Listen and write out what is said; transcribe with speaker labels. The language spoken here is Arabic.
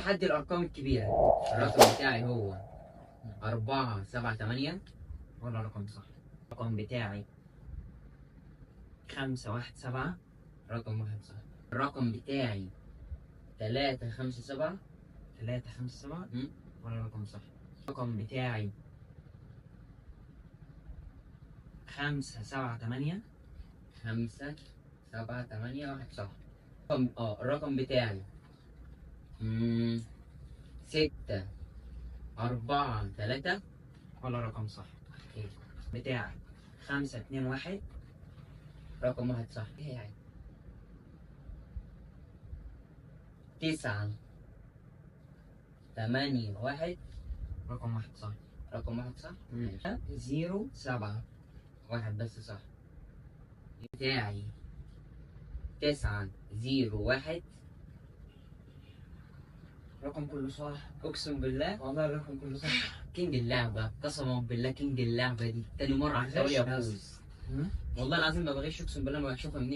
Speaker 1: تحدي الارقام الكبيره. الرقم بتاعي هو 478 ولا رقم صح؟ الرقم بتاعي 517 رقم واحد صح. الرقم بتاعي 357 ولا رقم صح؟ الرقم بتاعي 578 واحد صح. الرقم بتاعي 643 ولا رقم صح؟ بتاعي 521 رقم واحد صح. بتاعي 981 رقم واحد صح. رقم واحد صح؟ 07 واحد بس صح. بتاعي 901 رقم كله صح. اقسم بالله والله الرقم كله صح. كينج اللعبة، قسما بالله كينج اللعبة دي تاني مرة على التوالي افوز. والله العظيم ما بغش، اقسم بالله ما بشوفها منين.